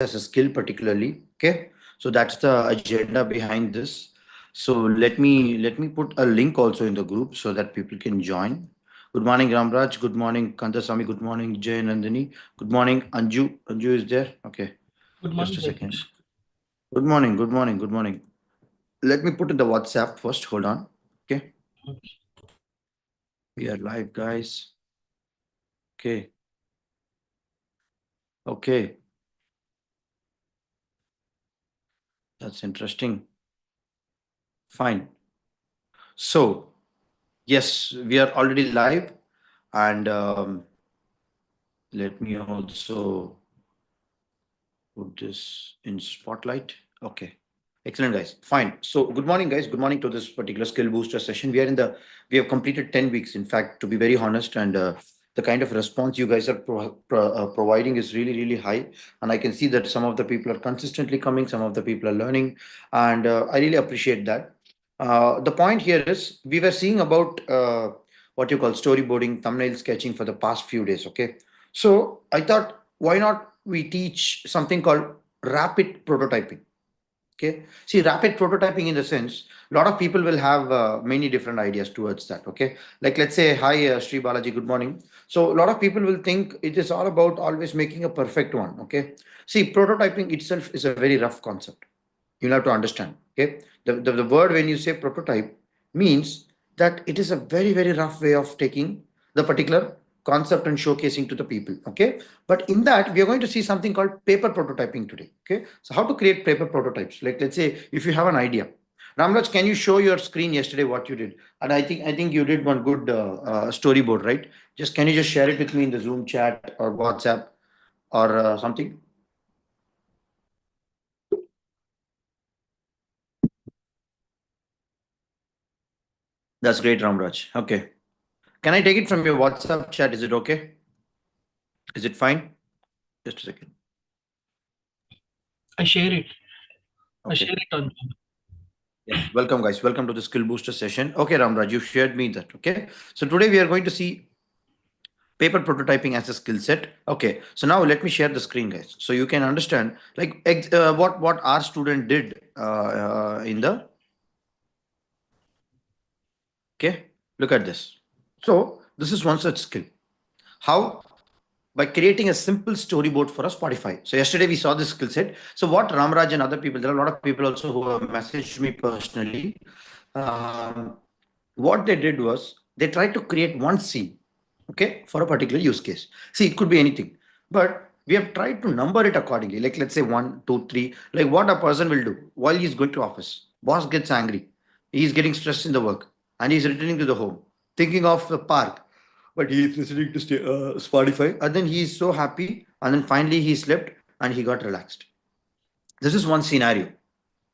as a skill particularly. Okay, so that's the agenda behind this. So let me put a link also in the group so that people can join. Good morning, Ramraj. Good morning, Kandasamy. Good morning, Jay Nandini. Good morning, Anju. Anju is there. Okay, Good just morning, a second. Jagdish. Good morning. Good morning. Good morning. Let me put in the WhatsApp first. Hold on. Okay, Okay. we are live, guys. Okay, okay, that's interesting. Fine. So yes, we are already live, and let me also put this in spotlight. Okay. Excellent, guys. Fine. So, good morning, guys. Good morning to this particular skill booster session. We have completed 10 weeks, in fact, to be very honest, and the kind of response you guys are providing is really, really high. And I can see that some of the people are consistently coming, some of the people are learning, and I really appreciate that. The point here is we were seeing about what you call storyboarding, thumbnail sketching for the past few days. Okay. So, I thought, why not we teach something called rapid prototyping? Okay. See, rapid prototyping in the sense, a lot of people will have many different ideas towards that. Okay. Like, let's say, hi, Sri Balaji, good morning. So, a lot of people will think it is all about always making a perfect one. Okay. See, prototyping itself is a very rough concept. You'll have to understand. Okay. The word when you say prototype means that it is a very, very rough way of taking the particular concept and showcasing to the people. Okay. But in that, we are going to see something called paper prototyping today. Okay. So, how to create paper prototypes? Like, let's say if you have an idea. Ramraj, can you show your screen yesterday what you did? And I think you did one good storyboard, right? Just can you just share it with me in the Zoom chat or WhatsApp or something? That's great, Ramraj. Okay. Can I take it from your WhatsApp chat? Is it okay? Is it fine? Just a second. I share it. I Okay. share it on. Yes. Welcome, guys. Welcome to the Skill Booster session. Okay, Ramraj, you shared me that. Okay. So today we are going to see paper prototyping as a skill set. Okay. So now let me share the screen, guys, so you can understand like what our student did in the. Okay. Look at this. So this is one such skill. How? By creating a simple storyboard for a Spotify. So yesterday we saw this skill set. So what Ramraj and other people, there are a lot of people also who have messaged me personally. Um, what they did was they tried to create one scene, okay, for a particular use case. See, it could be anything, but we have tried to number it accordingly. Like let's say one, two, three. Like what a person will do while he's going to office. Boss gets angry. He's getting stressed in the work, and he's returning to the home, thinking of the park, but he is listening to Spotify, and then he is so happy, and then finally he slept and he got relaxed. This is one scenario.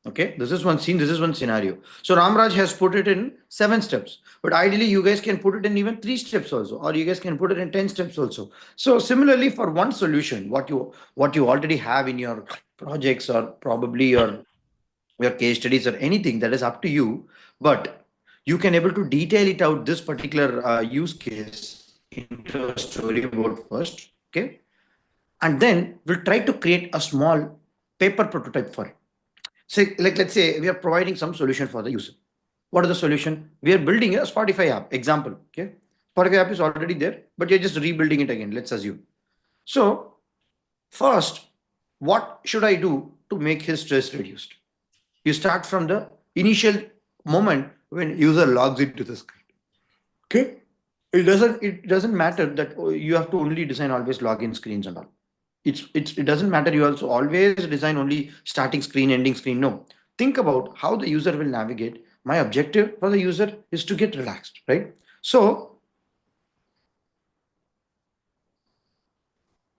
Okay, this is one scene, this is one scenario. So Ramraj has put it in 7 steps, but ideally you guys can put it in even 3 steps also, or you guys can put it in 10 steps also. So similarly, for one solution, what you already have in your projects or probably your case studies or anything, that is up to you, but you can able to detail it out this particular use case into a storyboard first. Okay, and then we'll try to create a small paper prototype for it. Say, like let's say we are providing some solution for the user. What is the solution? We are building a Spotify app. Example. Okay, Spotify app is already there, but you're just rebuilding it again. Let's assume. So first, what should I do to make his stress reduced? You start from the initial moment when user logs into the screen. Okay, it doesn't matter that you have to only design always login screens and all. It doesn't matter. You also always design only starting screen, ending screen. No, think about how the user will navigate. My objective for the user is to get relaxed, right? So,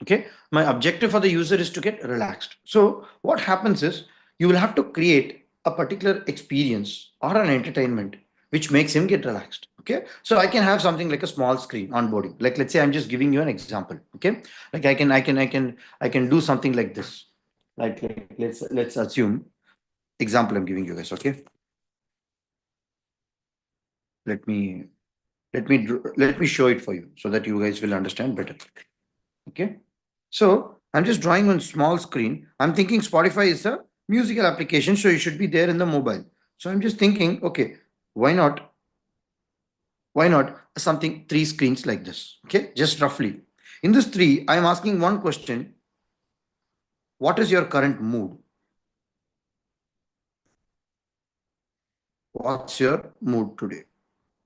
okay, my objective for the user is to get relaxed. So, what happens is you will have to create a particular experience or an entertainment which makes him get relaxed. Okay, so I can have something like a small screen onboarding. Like let's say I'm just giving you an example. Okay, like I can do something like this. Like let's assume example I'm giving you guys. Okay, let me let me show it for you so that you guys will understand better. Okay, so I'm just drawing on small screen. I'm thinking Spotify is a musical application, so it should be there in the mobile. So I'm just thinking, okay, why not? Why not something three screens like this? Okay, just roughly. In this three, I'm asking one question: what is your current mood? What's your mood today?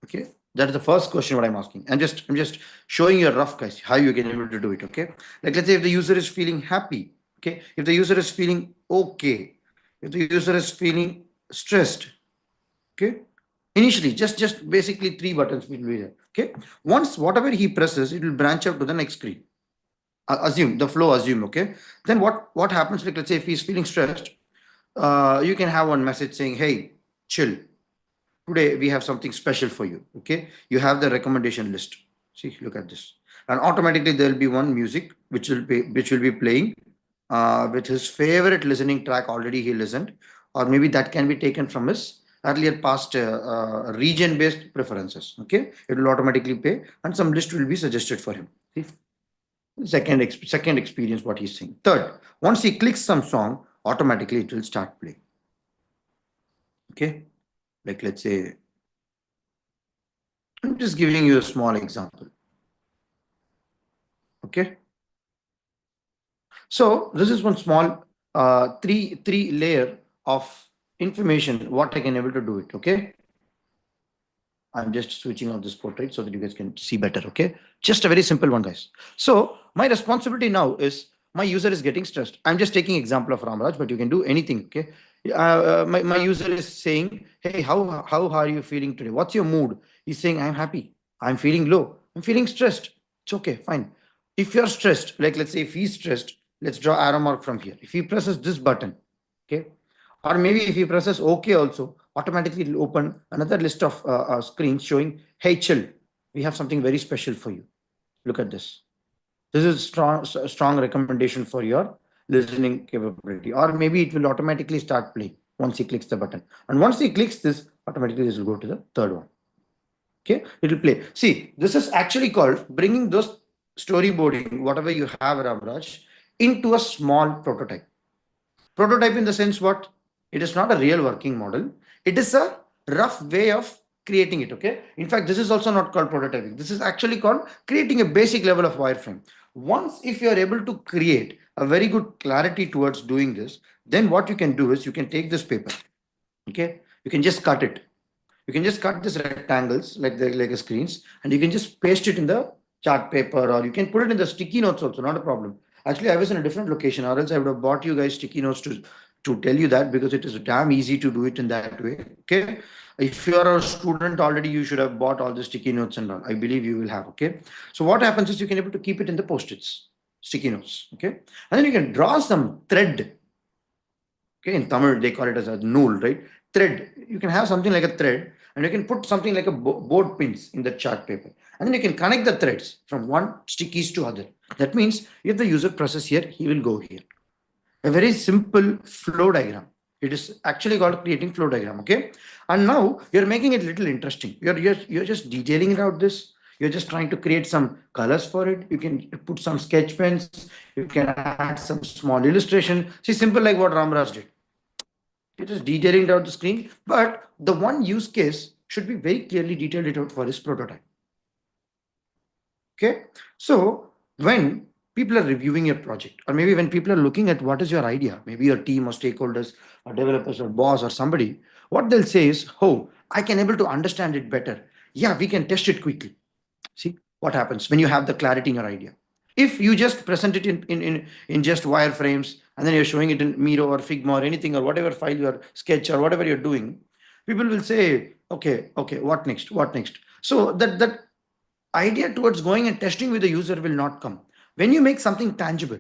Okay, that is the first question what I'm asking. I'm just showing you a rough guys how you can able to do it. Okay, like let's say if the user is feeling happy, okay, if the user is feeling okay, if the user is feeling stressed, okay, initially just basically three buttons will be there. Okay, once whatever he presses, it will branch out to the next screen. Assume the flow, assume. Okay, then what happens, like let's say if he's feeling stressed, you can have one message saying, hey, chill, today we have something special for you. Okay, you have the recommendation list. See, look at this, and automatically there will be one music which will be playing with his favorite listening track already he listened, or maybe that can be taken from his earlier past region based preferences. Okay, it will automatically pay and some list will be suggested for him. See? Second experience what he's saying. Third, once he clicks some song, automatically it will start playing. Okay, like let's say I'm just giving you a small example. Okay, so this is one small three layer of information what I can able to do it. Okay, I'm just switching on this portrait so that you guys can see better. Okay, just a very simple one, guys. So my responsibility now is my user is getting stressed. I'm just taking example of Ramraj, but you can do anything. Okay, my user is saying, hey, how are you feeling today? What's your mood? He's saying, I'm happy. I'm feeling low. I'm feeling stressed. It's okay, fine. If you're stressed, like let's say if he's stressed, let's draw arrow mark from here. If he presses this button, okay, or maybe if he presses OK also, automatically it will open another list of screens showing, hey, chill, we have something very special for you. Look at this. This is strong recommendation for your listening capability. Or maybe it will automatically start playing once he clicks the button. And once he clicks this, automatically this will go to the third one. Okay, it will play. See, this is actually called bringing those storyboarding, whatever you have, Ramraj, into a small prototype. Prototype in the sense what? It is not a real working model. It is a rough way of creating it. Okay. In fact, this is also not called prototyping. This is actually called creating a basic level of wireframe. Once if you are able to create a very good clarity towards doing this, then what you can do is you can take this paper. Okay. You can just cut it. You can just cut these rectangles like a screens and you can just paste it in the chart paper or you can put it in the sticky notes also, not a problem. Actually, I was in a different location or else I would have bought you guys sticky notes to tell you that because it is damn easy to do it in that way. Okay. If you are a student already, you should have bought all the sticky notes and all. I believe you will have. Okay. So what happens is you can able to keep it in the post-its, sticky notes. Okay. And then you can draw some thread. Okay, in Tamil they call it as a nool, right? Thread. You can have something like a thread, and you can put something like a board pins in the chart paper, and then you can connect the threads from one stickies to other. That means if the user presses here, he will go here. A very simple flow diagram. It is actually called creating flow diagram. Okay, and now you're making it a little interesting. You're just detailing it out this. You're just trying to create some colors for it. You can put some sketch pens. You can add some small illustration. See, simple like what Ramraj did. It is detailing out the screen, but the one use case should be very clearly detailed it out for his prototype. Okay, so when people are reviewing your project, or maybe when people are looking at what is your idea, maybe your team or stakeholders or developers or boss or somebody, what they'll say is, oh, I can able to understand it better. Yeah, we can test it quickly. See what happens when you have the clarity in your idea. If you just present it in just wireframes and then you're showing it in Miro or Figma or anything or whatever file your sketch or whatever you're doing, people will say, okay, what next? What next? So that idea towards going and testing with the user will not come. When you make something tangible,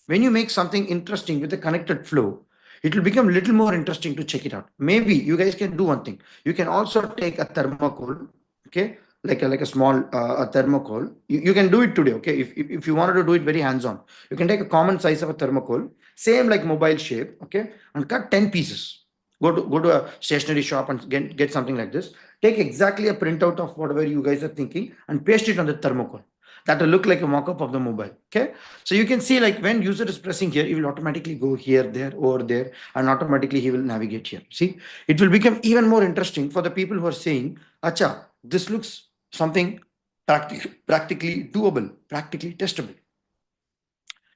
when you make something interesting with a connected flow, it will become a little more interesting to check it out. Maybe you guys can do one thing. You can also take a thermocol, okay, like a small a thermocol. You can do it today, okay. If you wanted to do it very hands-on, you can take a common size of a thermocol, same like mobile shape, okay, and cut 10 pieces. Go to a stationery shop and get something like this. Take exactly a printout of whatever you guys are thinking and paste it on the thermocol. that will look like a mock-up of the mobile. Okay, so you can see like when user is pressing here, he will automatically go here, there, over there, and automatically he will navigate here. See, it will become even more interesting for the people who are saying, "Acha, this looks something practically doable, practically testable."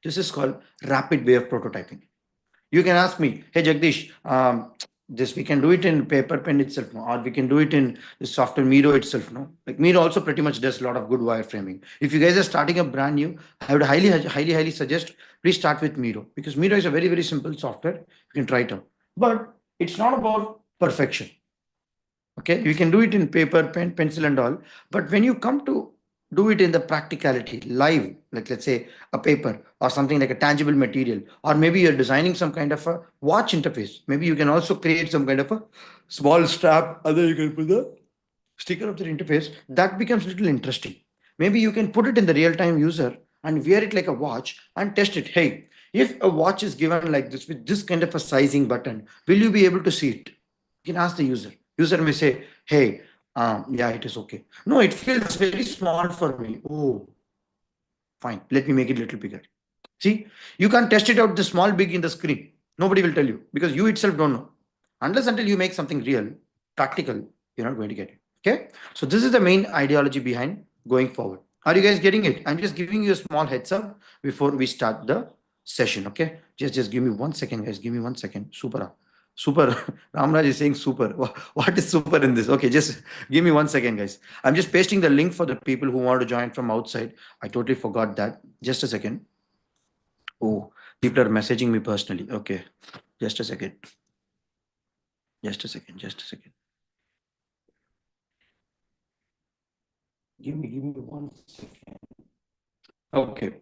This is called rapid way of prototyping. You can ask me, "Hey Jagdish, this we can do it in paper pen itself, no? Or we can do it in the software Miro itself, no?" Like Miro also pretty much does a lot of good wireframing. If you guys are starting up brand new, I would highly suggest please start with Miro, because Miro is a very simple software. You can try it out, but it's not about perfection. Okay, you can do it in paper, pen, pencil, and all. But when you come to do it in the practicality, live, like let's say a paper or something like a tangible material, or maybe you're designing some kind of a watch interface. Maybe you can also create some kind of a small strap, other you can put the sticker of the interface. That becomes a little interesting. Maybe you can put it in the real-time user and wear it like a watch and test it. Hey, if a watch is given like this with this kind of a sizing button, will you be able to see it? You can ask the user. User may say, "Hey, yeah, it is okay. No, it feels very small for me. Oh, fine. Let me make it a little bigger." See, you can't test it out the small, big in the screen. Nobody will tell you because you itself don't know. Unless until you make something real, practical, you're not going to get it. Okay. So this is the main ideology behind going forward. Are you guys getting it? I'm just giving you a small heads up before we start the session. Okay. Just give me 1 second, guys. Give me 1 second. Super. Super. Ramraj is saying super. What is super in this? Okay, just give me 1 second, guys. I'm just pasting the link for the people who want to join from outside. I totally forgot that. Just a second. Oh, people are messaging me personally. Okay, just a second. Just a second. Just a second. Give me 1 second. Okay.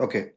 Okay.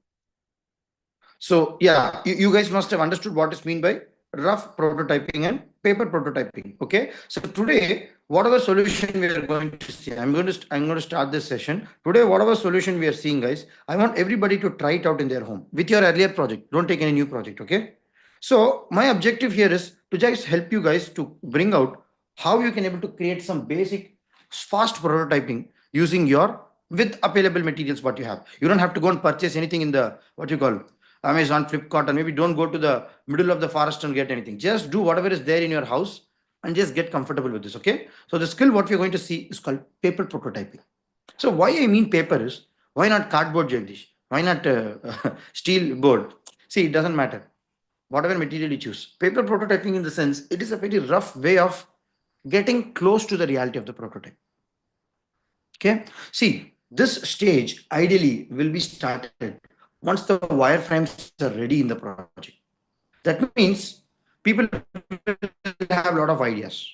So yeah, you guys must have understood what is mean by rough prototyping and paper prototyping. Okay. So today, whatever solution we are going to see, I'm going to start this session today. Whatever solution we are seeing, guys, I want everybody to try it out in their home with your earlier project. Don't take any new project. Okay. So my objective here is to just help you guys to bring out how you can able to create some basic fast prototyping using your with available materials what you have. You don't have to go and purchase anything in the what you call Amazon, Flipkart, and maybe don't go to the middle of the forest and get anything. Just do whatever is there in your house and just get comfortable with this. Okay. So the skill what we're going to see is called paper prototyping. So why I mean paper is, why not cardboard, Jagdish? Why not steel board? See, it doesn't matter. Whatever material you choose. Paper prototyping in the sense, it is a very rough way of getting close to the reality of the prototype. Okay. See, this stage ideally will be started once the wireframes are ready in the project. That means people will have a lot of ideas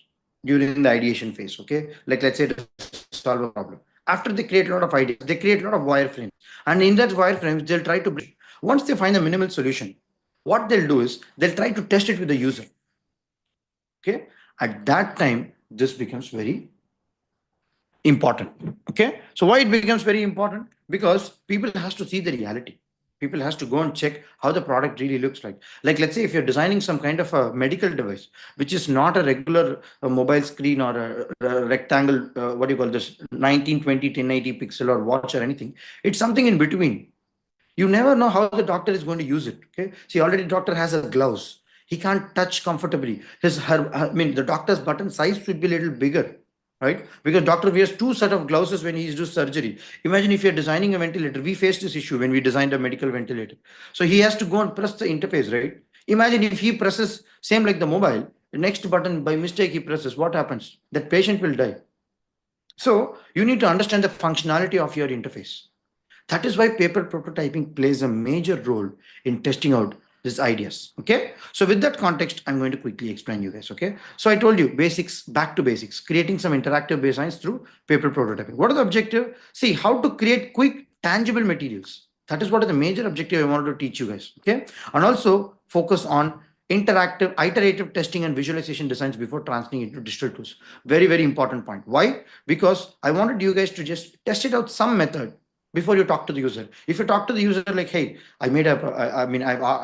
during the ideation phase. Okay. Like let's say to solve a problem. After they create a lot of ideas, they create a lot of wireframes. And in that wireframes, they'll try to once they find a minimal solution, what they'll do is they'll try to test it with the user. Okay. At that time, this becomes very important. Okay. So why it becomes very important? Because people has to see the reality. People has to go and check how the product really looks like. Like let's say if you're designing some kind of a medical device, which is not a regular mobile screen or a rectangle, what do you call this, 1920 1080 pixel or watch or anything. It's something in between. You never know how the doctor is going to use it. Okay. See, already doctor has a gloves. He can't touch comfortably. I mean, the doctor's button size should be a little bigger, right? Because doctor wears two set of gloves when he does surgery. Imagine if you're designing a ventilator. We faced this issue when we designed a medical ventilator. So he has to go and press the interface, right? Imagine if he presses same like the mobile, the next button by mistake he presses, what happens? That patient will die. So you need to understand the functionality of your interface. That is why paper prototyping plays a major role in testing out these ideas. Okay. So with that context, I'm going to quickly explain you guys. Okay. So I told you basics, back to basics, creating some interactive designs through paper prototyping. What is the objective? See how to create quick, tangible materials. That is what is the major objective I wanted to teach you guys. Okay. And also focus on interactive, iterative testing and visualization designs before translating into digital tools. Very important point. Why? Because I wanted you guys to just test it out some method before you talk to the user. If you talk to the user like, hey, I made a,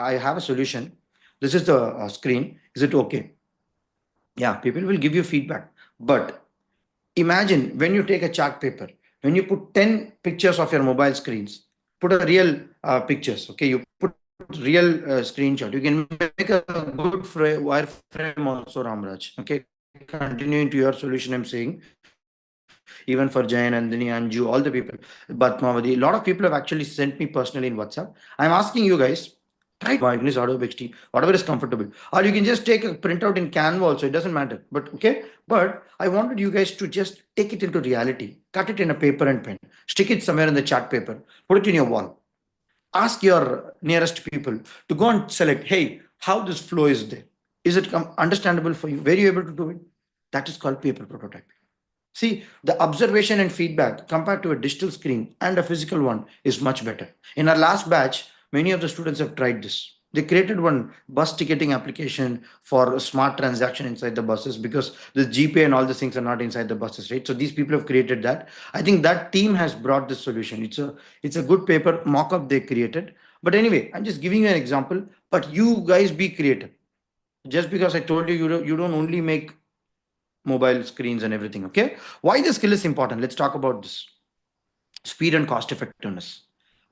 I have a solution. This is the screen. Is it okay? Yeah, people will give you feedback. But imagine when you take a chart paper, when you put 10 pictures of your mobile screens, put a real pictures, okay, you put real screenshot, you can make a good wireframe also, Ramraj. Okay, continuing to your solution, I'm saying, even for Jayan, Andini, Anju, all the people, Batmavati, a lot of people have actually sent me personally in WhatsApp. I'm asking you guys, try to use Magnis, Adobe XD, whatever is comfortable. Or you can just take a printout in Canva also, it doesn't matter. But okay, but I wanted you guys to just take it into reality. Cut it in a paper and pen. Stick it somewhere in the chart paper. Put it in your wall. Ask your nearest people to go and select, hey, how this flow is there. Is it understandable for you? Were you able to do it? That is called paper prototyping. See, the observation and feedback compared to a digital screen and a physical one is much better. In our last batch, many of the students have tried this. They created one bus ticketing application for a smart transaction inside the buses because the GPay and all these things are not inside the buses, right? So these people have created that. I think that team has brought this solution. It's a good paper mock-up they created. But anyway, I'm just giving you an example. But you guys be creative. Just because I told you you don't only make mobile screens and everything. Okay, why the skill is important? Let's talk about this. Speed and cost effectiveness,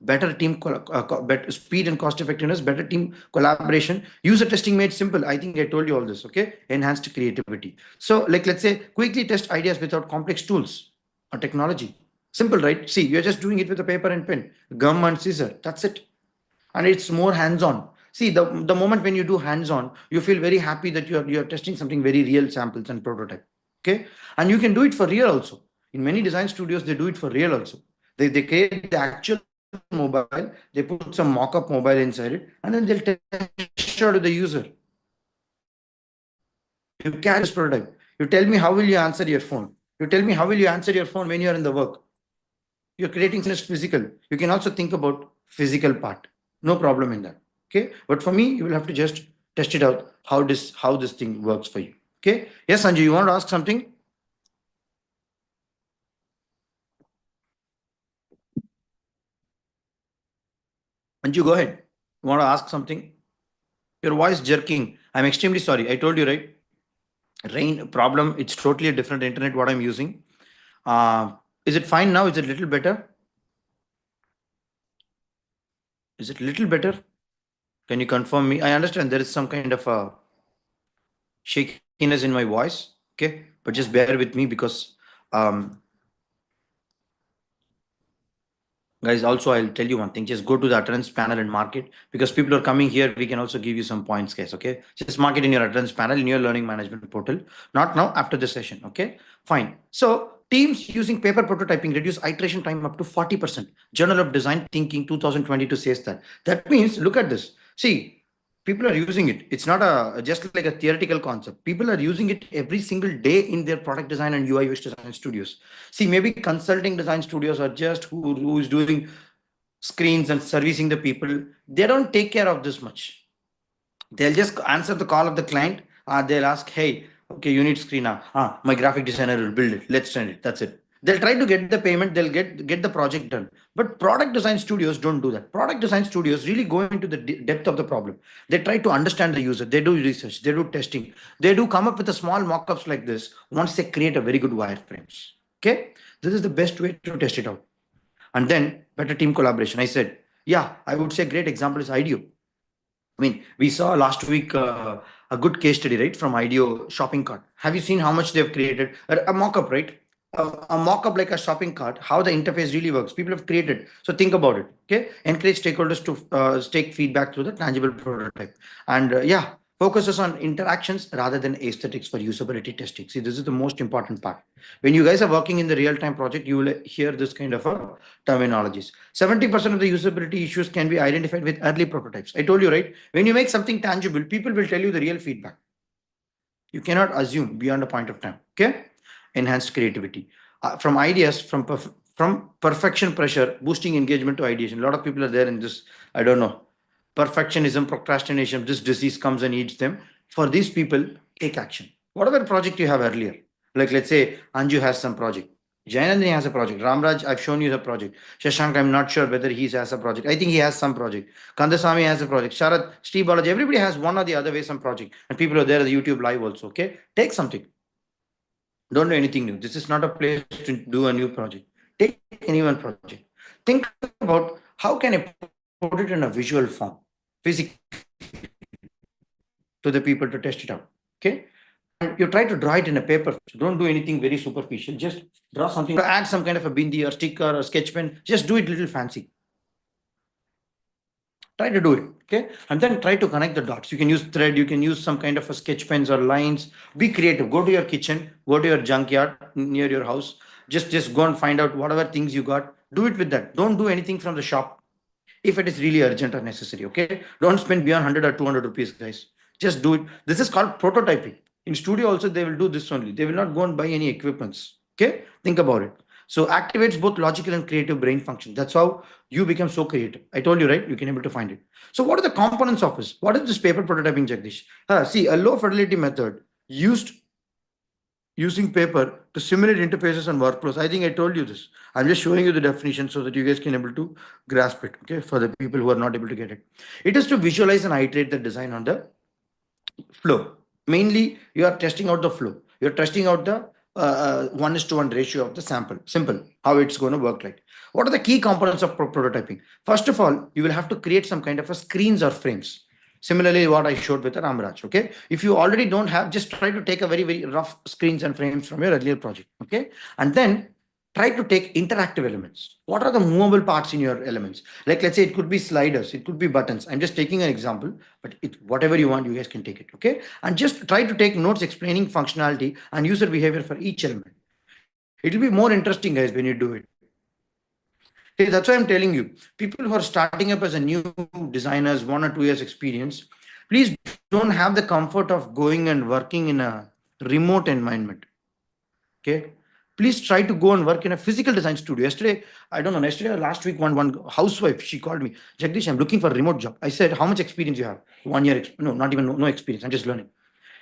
better better speed and cost effectiveness, better team collaboration, user testing made simple. I think I told you all this. Okay, enhanced creativity. So like, let's say, quickly test ideas without complex tools or technology. Simple, right? See, you're just doing it with a paper and pen, gum and scissor, that's it. And it's more hands-on. See, the moment when you do hands-on, you feel very happy that you're testing something very real, samples and prototype. Okay, and you can do it for real also. In many design studios, they do it for real also. They create the actual mobile, they put some mock-up mobile inside it, and then they'll test it out to the user. You carry this prototype. You tell me how will you answer your phone. You tell me how will you answer your phone when you're in the work. You're creating finished physical. You can also think about physical part. No problem in that. Okay. But for me, you will have to just test it out how this thing works for you. Okay. Yes, Sanjay, you want to ask something? Anju, go ahead. You want to ask something? Your voice jerking. I'm extremely sorry. I told you, right? Rain problem. It's totally a different internet what I'm using. Uh, is it fine now? Is it a little better? Is it a little better? Can you confirm me? I understand there is some kind of a shakiness in my voice. Okay, but just bear with me because um, guys, also I'll tell you one thing, just go to the attendance panel and mark it, because people are coming here, we can also give you some points, guys. Okay, just mark it in your attendance panel in your learning management portal. Not now, after the session. Okay, fine. So teams using paper prototyping reduce iteration time up to 40%. Journal of Design Thinking 2022 says that. That means, look at this. See, people are using it. It's not a just like a theoretical concept. People are using it every single day in their product design and UI UX design studios. See, maybe consulting design studios are just who is doing screens and servicing the people. They don't take care of this much. They'll just answer the call of the client. They'll ask, hey, okay, you need screen now. My graphic designer will build it. Let's send it. That's it. They'll try to get the payment. They'll get the project done. But product design studios don't do that. Product design studios really go into the depth of the problem. They try to understand the user. They do research. They do testing. They do come up with a small mock-ups like this once they create a very good wireframes. Okay, this is the best way to test it out. And then better team collaboration. I said, yeah, I would say great example is IDEO. I mean, we saw last week a good case study, right, from IDEO shopping cart. Have you seen how much they've created? A mock-up, right? A mock-up like a shopping cart, how the interface really works. People have created. So think about it. Okay, encourage stakeholders to take feedback through the tangible prototype, and yeah, focuses on interactions rather than aesthetics for usability testing. See, this is the most important part. When you guys are working in the real-time project, you will hear this kind of terminologies. 70% of the usability issues can be identified with early prototypes. I told you, right? When you make something tangible, people will tell you the real feedback. You cannot assume beyond a point of time. Okay, enhanced creativity from ideas, from perfection pressure, boosting engagement to ideation. A lot of people are there in this, I don't know, perfectionism, procrastination. This disease comes and eats them. For these people, take action. Whatever project you have earlier, like let's say Anju has some project. Jayanandani has a project. Ramraj, I've shown you the project. Shashank, I'm not sure whether he has a project. I think he has some project. Kandasamy has a project. Sharad, Steve Balaji, everybody has one or the other way some project. And people are there at the YouTube live also. Okay. Take something. Don't do anything new. This is not a place to do a new project. Take any one project. Think about how can I put it in a visual form, physically, to the people to test it out. Okay. And you try to draw it in a paper. Don't do anything very superficial. Just draw something. If you want to add some kind of a bindi or sticker or sketch pen, just do it little fancy. Try to do it. Okay. And then try to connect the dots. You can use thread, you can use some kind of a sketch pens or lines. Be creative. Go to your kitchen, go to your junkyard near your house. Just go and find out whatever things you got. Do it with that. Don't do anything from the shop if it is really urgent or necessary. Okay. Don't spend beyond 100 or 200 rupees, guys. Just do it. This is called prototyping. In studio also they will do this only. They will not go and buy any equipments. Okay. Think about it. So activates both logical and creative brain function. That's how you become so creative. I told you, right? You can able to find it. So what are the components of this? What is this paper prototyping, Jagdish? See, a low fidelity method used using paper to simulate interfaces and workflows. I think I told you this. I'm just showing you the definition so that you guys can able to grasp it. Okay, for the people who are not able to get it, it is to visualize and iterate the design on the flow. Mainly, you are testing out the flow. You're testing out the 1:1 ratio of the sample. Simple. How it's going to work like. What are the key components of prototyping? First of all, you will have to create some kind of a screens or frames. Similarly, what I showed with the Ramraj. Okay. If you already don't have, just try to take a very rough screens and frames from your earlier project. Okay. And then try to take interactive elements. What are the movable parts in your elements? Like, let's say it could be sliders, it could be buttons. I'm just taking an example, but whatever you want, you guys can take it. Okay. And just try to take notes explaining functionality and user behavior for each element. It will be more interesting, guys, when you do it. Hey, that's why I'm telling you, people who are starting up as a new designers, 1 or 2 years experience, please don't have the comfort of going and working in a remote environment. Okay. Please try to go and work in a physical design studio. Yesterday, I don't know, yesterday or last week, one housewife, she called me, Jagdish, I'm looking for a remote job. I said, how much experience you have? 1 year, no, not even no experience. I'm just learning.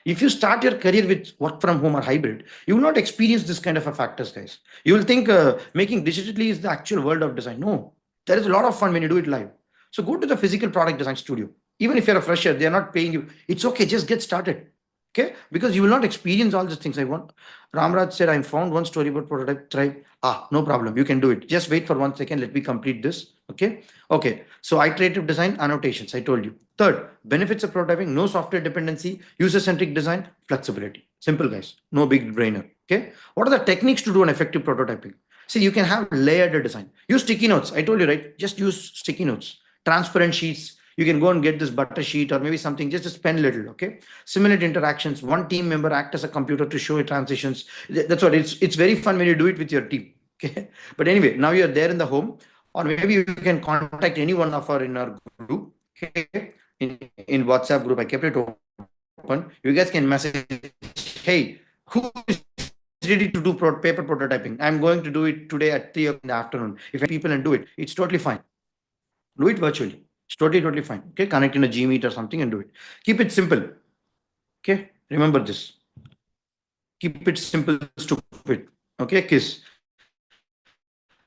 If you start your career with work from home or hybrid, you will not experience this kind of a factors, guys. You will think making digitally is the actual world of design. No, there is a lot of fun when you do it live. So go to the physical product design studio. Even if you're a fresher, they are not paying you. It's okay, just get started. Okay, because you will not experience all these things. I want. Ramraj said, I found one storyboard prototype. Try. No problem. You can do it. Just wait for 1 second. Let me complete this. Okay. Okay. So iterative design annotations. I told you. Third, benefits of prototyping: no software dependency, user-centric design, flexibility. Simple, guys. No big brainer. Okay. What are the techniques to do an effective prototyping? See, you can have layered design. Use sticky notes. I told you, right? Just use sticky notes. Transparent sheets. You can go and get this butter sheet or maybe something, just spend little. Okay. Simulate interactions. One team member act as a computer to show transitions. That's what it's very fun when you do it with your team. Okay. But anyway, now you're there in the home, or maybe you can contact any one of our in our group. Okay. In WhatsApp group, I kept it open. You guys can message, hey, who is ready to do paper prototyping? I'm going to do it today at 3 o'clock in the afternoon. If people and do it, it's totally fine. Do it virtually. It's totally fine. Okay, connect in a Gmeet or something and do it. Keep it simple. Okay, remember this. Keep it simple, stupid. Okay, KISS.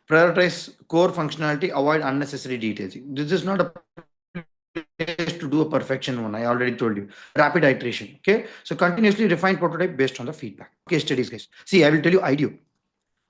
Prioritize core functionality, avoid unnecessary details. This is not a place to do a perfection one. I already told you. Rapid iteration. Okay, so continuously refine prototype based on the feedback. Case studies, guys. See, I will tell you IDEO.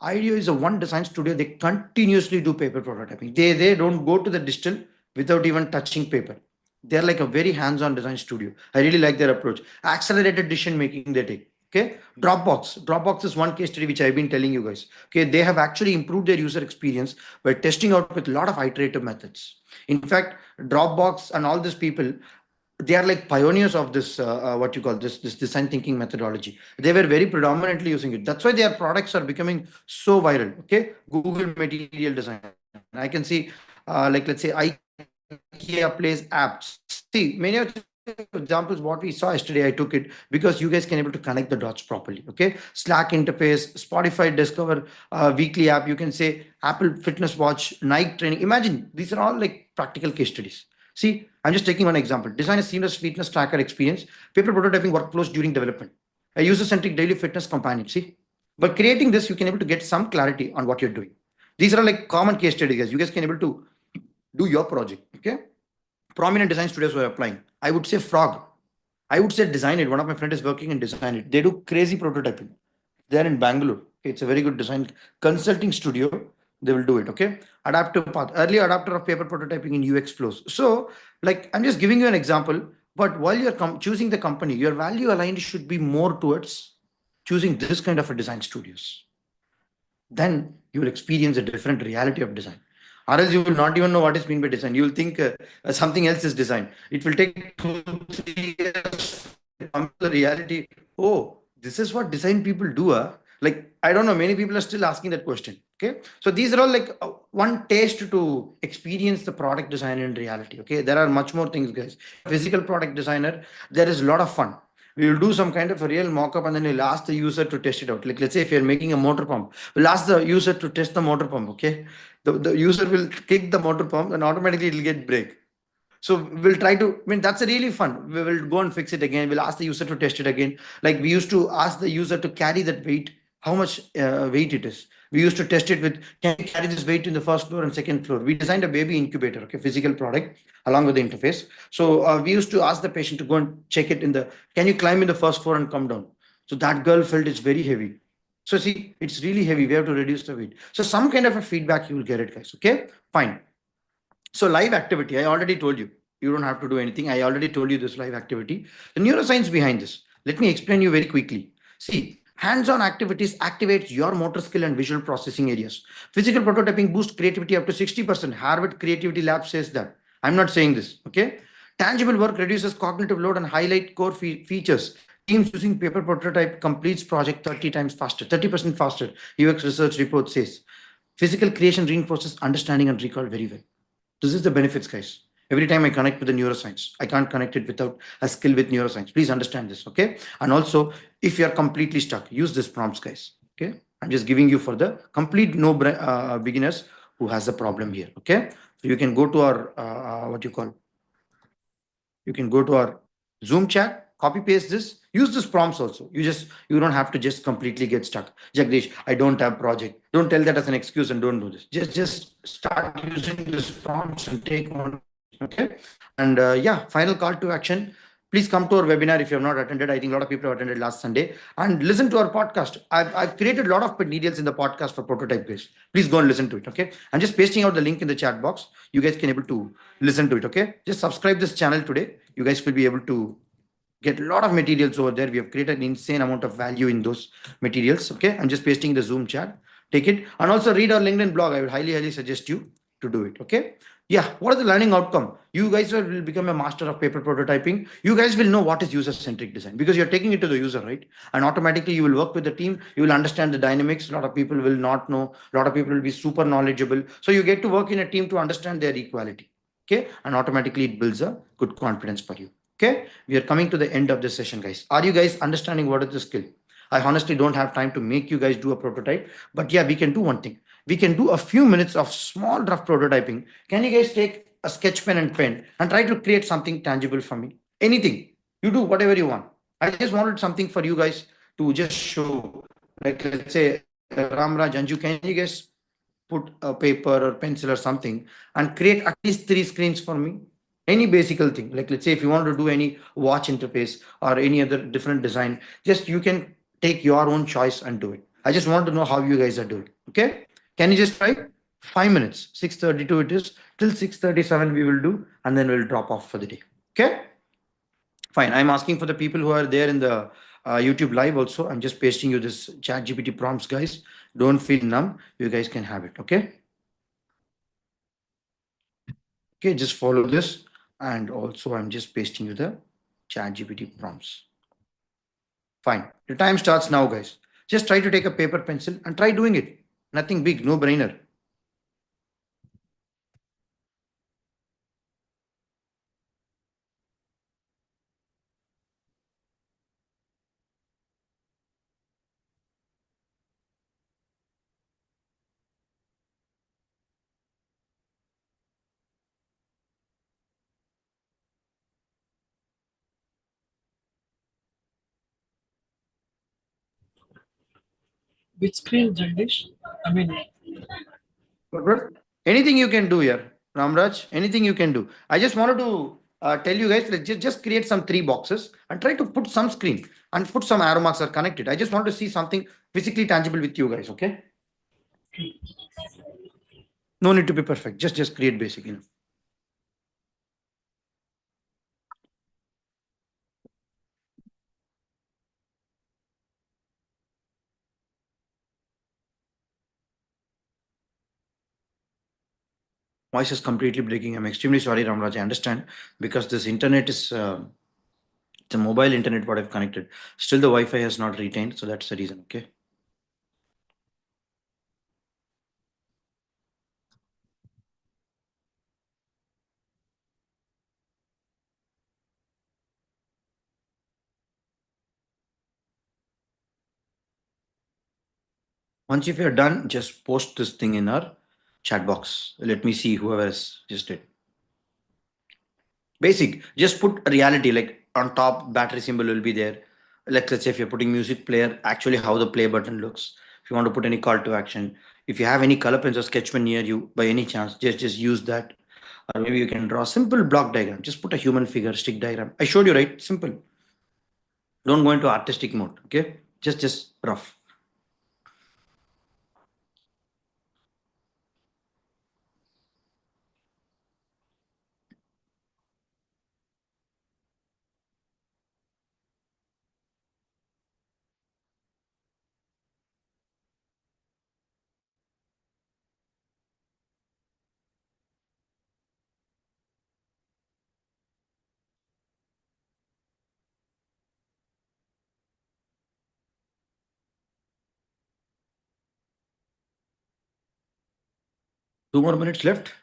IDEO is a one design studio. They continuously do paper prototyping. They don't go to the digital without even touching paper. They're like a very hands-on design studio. I really like their approach. Accelerated decision making they take. Okay. Dropbox is one case study which I've been telling you guys. Okay. They have actually improved their user experience by testing out with a lot of iterative methods. In fact, Dropbox and all these people, they are like pioneers of this what you call this design thinking methodology. They were very predominantly using it. That's why their products are becoming so viral. Okay, Google material design. I can see like, let's say IKEA plays apps. See, many of the examples what we saw yesterday, I took it because you guys can able to connect the dots properly. Okay, Slack interface, Spotify Discover weekly app. You can say Apple Fitness Watch, Nike training. Imagine these are all like practical case studies. See, I'm just taking one example. Design a seamless fitness tracker experience, paper prototyping workflows during development, a user-centric daily fitness companion. See, By creating this, you can able to get some clarity on what you're doing. These are like common case studies, guys. You guys can able to do your project. Okay. Prominent design studios were applying. I would say Frog. I would say Design It. One of my friends is working in Design It. They do crazy prototyping. They're in Bangalore. Okay, it's a very good design consulting studio. They will do it. Okay. Adaptive path. Early adapter of paper prototyping in UX flows. So, like, I'm just giving you an example. But while you're choosing the company, your value aligned should be more towards choosing this kind of a design studios. Then you will experience a different reality of design. Or else you will not even know what is meant by design. You will think something else is design. It will take 2 3 years to come to the reality. Oh, this is what design people do. Like, I don't know, many people are still asking that question. Okay. So these are all like one taste to experience the product design in reality. Okay. There are much more things, guys. Physical product designer, there is a lot of fun. We will do some kind of a real mock-up and then we'll ask the user to test it out. Like, let's say if you're making a motor pump, we'll ask the user to test the motor pump. Okay. The user will kick the motor pump and automatically it'll get break. So we'll try to, I mean, that's really fun. We will go and fix it again. We'll ask the user to test it again. Like we used to ask the user to carry that weight, how much weight it is. We used to test it with, can you carry this weight in the first floor and second floor? We designed a baby incubator, okay, physical product along with the interface. So we used to ask the patient to go and check it in the, can you climb in the first floor and come down? So that girl felt it's very heavy. So see, it's really heavy. We have to reduce the weight. So some kind of a feedback you will get it, guys. Okay, fine. So live activity, I already told you. You don't have to do anything. I already told you this live activity. The neuroscience behind this. Let me explain you very quickly. See, hands-on activities activates your motor skill and visual processing areas. Physical prototyping boosts creativity up to 60%. Harvard Creativity Lab says that. I'm not saying this. Okay. Tangible work reduces cognitive load and highlight core features. Teams using paper prototype completes project 30 times faster, 30% faster. UX research report says. Physical creation reinforces understanding and recall very well. This is the benefits, guys. Every time I connect with the neuroscience, I can't connect it without a skill with neuroscience. Please understand this, okay? And also, if you're completely stuck, use this prompts, guys. Okay? I'm just giving you for the complete no beginners who has a problem here. Okay? So you can go to our what you call, you can go to our Zoom chat, copy paste this, use this prompts also. You don't have to just completely get stuck. Jagdish, I don't have project. Don't tell that as an excuse and don't do this. Just start using this prompts and take one. Okay. And yeah, final call to action. Please come to our webinar if you have not attended. I think a lot of people have attended last Sunday and listen to our podcast. I've created a lot of materials in the podcast for prototype based. Please go and listen to it. Okay. I'm just pasting out the link in the chat box. You guys can able to listen to it. Okay. Just subscribe this channel today. You guys will be able to get a lot of materials over there. We have created an insane amount of value in those materials. Okay. I'm just pasting the Zoom chat. Take it and also read our LinkedIn blog. I would highly suggest you to do it. Okay. Yeah. What are the learning outcome? You guys will become a master of paper prototyping. You guys will know what is user centric design because you're taking it to the user, right? And automatically you will work with the team. You will understand the dynamics. A lot of people will not know. A lot of people will be super knowledgeable. So you get to work in a team to understand their equality. Okay. And automatically it builds a good confidence for you. Okay, we are coming to the end of this session, guys. Are you guys understanding what is the skill? I honestly don't have time to make you guys do a prototype, but yeah, we can do one thing. We can do a few minutes of small draft prototyping. Can you guys take a sketch pen and pen and try to create something tangible for me? Anything. You do whatever you want. I just wanted something for you guys to just show. Like, let's say, Ramraj, Anju, can you guys put a paper or pencil or something and create at least 3 screens for me? Any basical thing, like let's say if you want to do any watch interface or any other different design, just you can take your own choice and do it. I just want to know how you guys are doing. Okay, can you just try 5 minutes? 6:32 it is, till 6:37 we will do and then we'll drop off for the day. Okay, fine. I'm asking for the people who are there in the YouTube live also. I'm just pasting you this chat GPT prompts, guys. Don't feel numb, you guys can have it. Okay, okay, just follow this. And also I'm just pasting you the chat GPT prompts. Fine. The time starts now, guys. Just try to take a paper pencil and try doing it. Nothing big, no brainer. Which screen, Jagdish? I mean, Good. Anything you can do here, Ramraj. Anything you can do. I just wanted to tell you guys, let's just create some three boxes and try to put some screen and put some arrow marks are connected. I just want to see something physically tangible with you guys. Okay. No need to be perfect. Just create basic. Voice is completely breaking. I'm extremely sorry, Ramraj. I understand because this internet is it's a mobile internet what I've connected. Still, the Wi-Fi has not retained, so that's the reason. Okay. Once if you're done, just post this thing in our chat box. Let me see whoever has just did. Basic. Just put reality like on top. Battery symbol will be there. Like let's say if you're putting music player, actually how the play button looks. If you want to put any call to action, if you have any color pens or sketch pen near you, by any chance, just use that. Or maybe you can draw simple block diagram. Just put a human figure stick diagram. I showed you right. Simple. Don't go into artistic mode. Okay. Just rough. 2 more minutes left.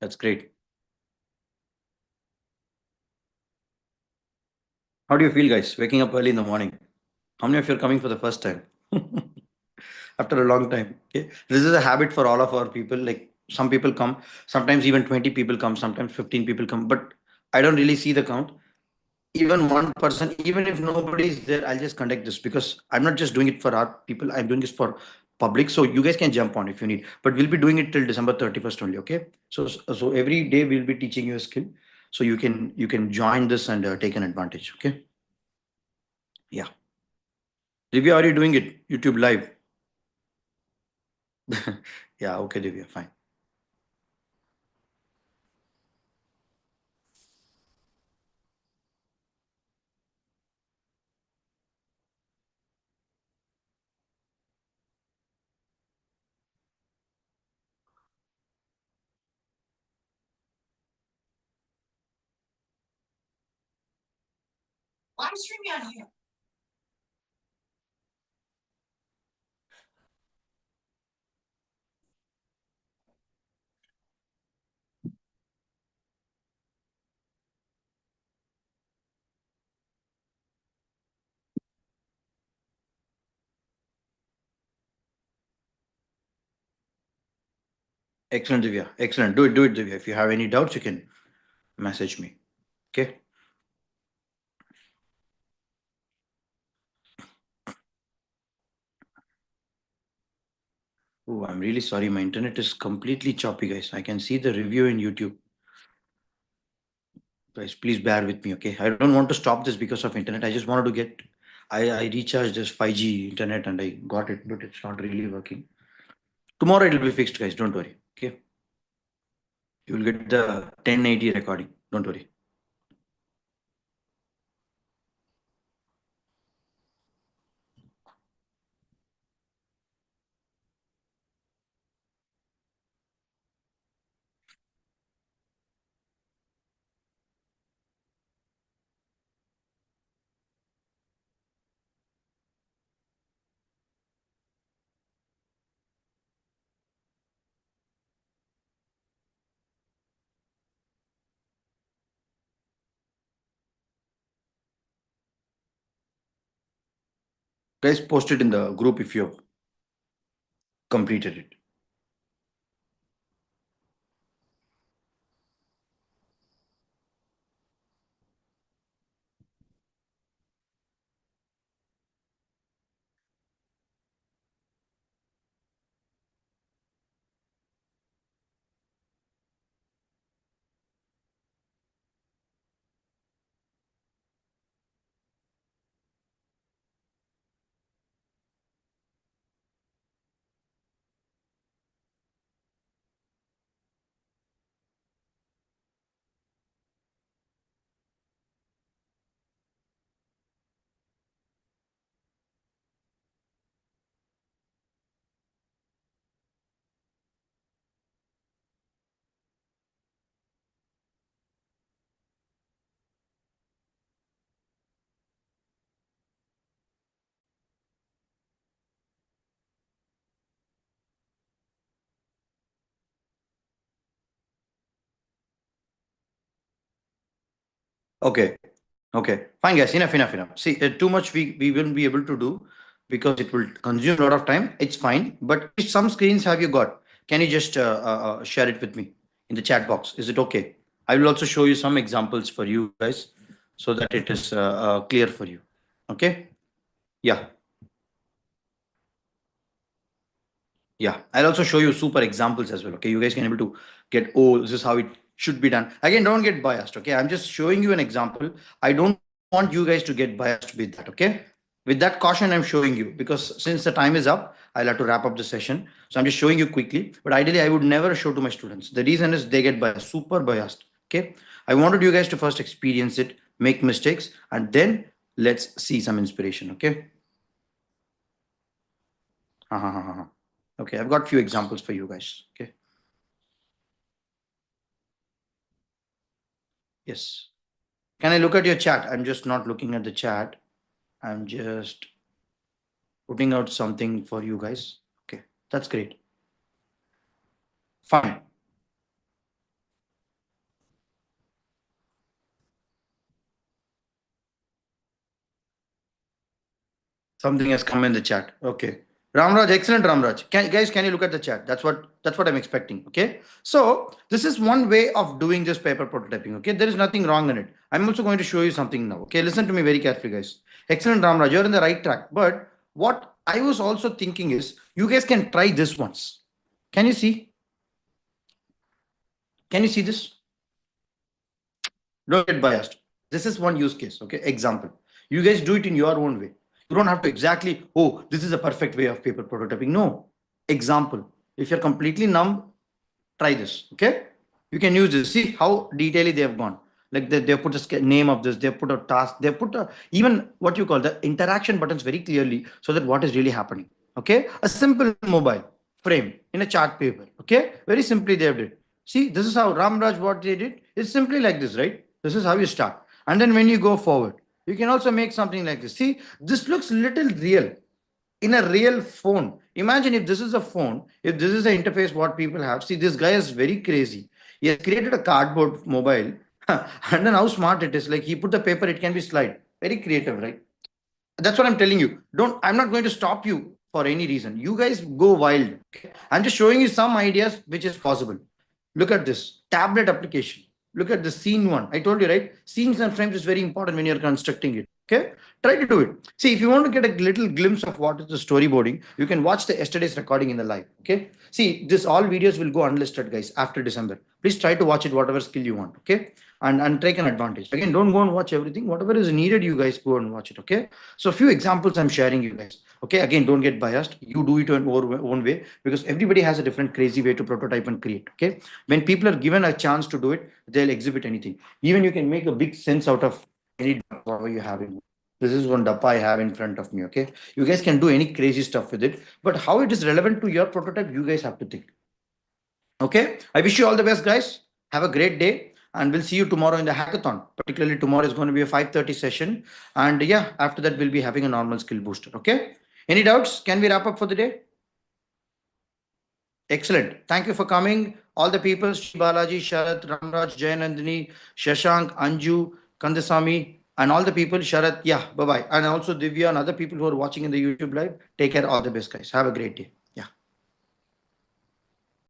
That's great. How do you feel, guys? Waking up early in the morning. How many of you are coming for the first time? After a long time. Okay. This is a habit for all of our people. Like some people come, sometimes even 20 people come, sometimes 15 people come, but I don't really see the count. Even one person, even if nobody is there, I'll just conduct this because I'm not just doing it for our people, I'm doing this for public. So you guys can jump on if you need, but we'll be doing it till December 31st only. Okay. So every day we'll be teaching you a skill. So you can join this and take an advantage. Okay. Yeah. Divya, are you doing it? YouTube live? Yeah, okay, Divya, fine. Excellent, Divya. Excellent. Do it, Divya. If you have any doubts, you can message me. Okay. Oh, I'm really sorry. My internet is completely choppy, guys. I can see the review in YouTube. Guys, please bear with me, okay? I don't want to stop this because of internet. I just wanted to get I recharged this 5G internet and I got it, but it's not really working. Tomorrow it'll be fixed, guys. Don't worry. Okay. You will get the 1080 recording. Don't worry. Guys, post it in the group if you've completed it. Okay. Okay. Fine, guys. Enough. See, too much we won't be able to do because it will consume a lot of time. It's fine. But if some screens have you got? Can you just share it with me in the chat box? Is it okay? I will also show you some examples for you guys so that it is clear for you. Okay. Yeah. Yeah, I'll also show you super examples as well. Okay, you guys can able to get, oh, this is how it should be done. Again, don't get biased. Okay, I'm just showing you an example. I don't want you guys to get biased with that. Okay, with that caution, I'm showing you because since the time is up, I'll have to wrap up the session. So I'm just showing you quickly. But ideally, I would never show to my students. The reason is they get biased, super biased. Okay, I wanted you guys to first experience it, make mistakes, and then let's see some inspiration. Okay. Okay, I've got few examples for you guys. Okay. Yes. Can I look at your chat? I'm just not looking at the chat. I'm just putting out something for you guys. Okay, that's great. Fine. Something has come in the chat. Okay. Ramraj, excellent Ramraj. Guys, can you look at the chat? That's what I'm expecting. Okay. So this is one way of doing this paper prototyping. Okay. There is nothing wrong in it. I'm also going to show you something now. Okay. Listen to me very carefully, guys. Excellent Ramraj. You're in the right track. But what I was also thinking is you guys can try this once. Can you see? Can you see this? Don't get biased. This is one use case. Okay. Example. You guys do it in your own way. You don't have to exactly, oh, this is a perfect way of paper prototyping. No. Example. If you're completely numb, try this. Okay. You can use this. See how detailed they have gone. Like they put a name of this, they put a task, they put a, even what you call the interaction buttons very clearly so that what is really happening. Okay. A simple mobile frame in a chart paper. Okay. Very simply they have did. See, this is how Ramraj what they did. It's simply like this, right? This is how you start. And then when you go forward, you can also make something like this. See, this looks little real in a real phone. Imagine if this is a phone, if this is the interface what people have. See, this guy is very crazy. He has created a cardboard mobile, and then how smart it is. Like he put the paper, it can be slide. Very creative, right? That's what I'm telling you. Don't, I'm not going to stop you for any reason. You guys go wild. Okay? I'm just showing you some ideas which is possible. Look at this tablet application. Look at the scene one. I told you, right? Scenes and frames is very important when you're constructing it. Okay. Try to do it. See, if you want to get a little glimpse of what is the storyboarding, you can watch the yesterday's recording in the live. Okay. See, this all videos will go unlisted, guys, after December. Please try to watch it, whatever skill you want. Okay. And take an advantage. Again, don't go and watch everything. Whatever is needed, you guys go and watch it. Okay. So a few examples I'm sharing you guys. Okay. Again, don't get biased. You do it in your own way because everybody has a different crazy way to prototype and create. Okay. When people are given a chance to do it, they'll exhibit anything. Even you can make a big sense out of any whatever you have in. This is one dappa I have in front of me. Okay. You guys can do any crazy stuff with it, but how it is relevant to your prototype, you guys have to think. Okay. I wish you all the best, guys. Have a great day. And we'll see you tomorrow in the hackathon. Particularly tomorrow is going to be a 5:30 session. And yeah, after that, we'll be having a normal skill booster. Okay. Any doubts? Can we wrap up for the day? Excellent. Thank you for coming. All the people, Shri Balaji, Sharat, Ramraj, Jayanandini, Shashank, Anju, Kandasamy, And all the people, Sharat, yeah, bye bye. And also Divya and other people who are watching in the YouTube live, take care. All the best, guys. Have a great day.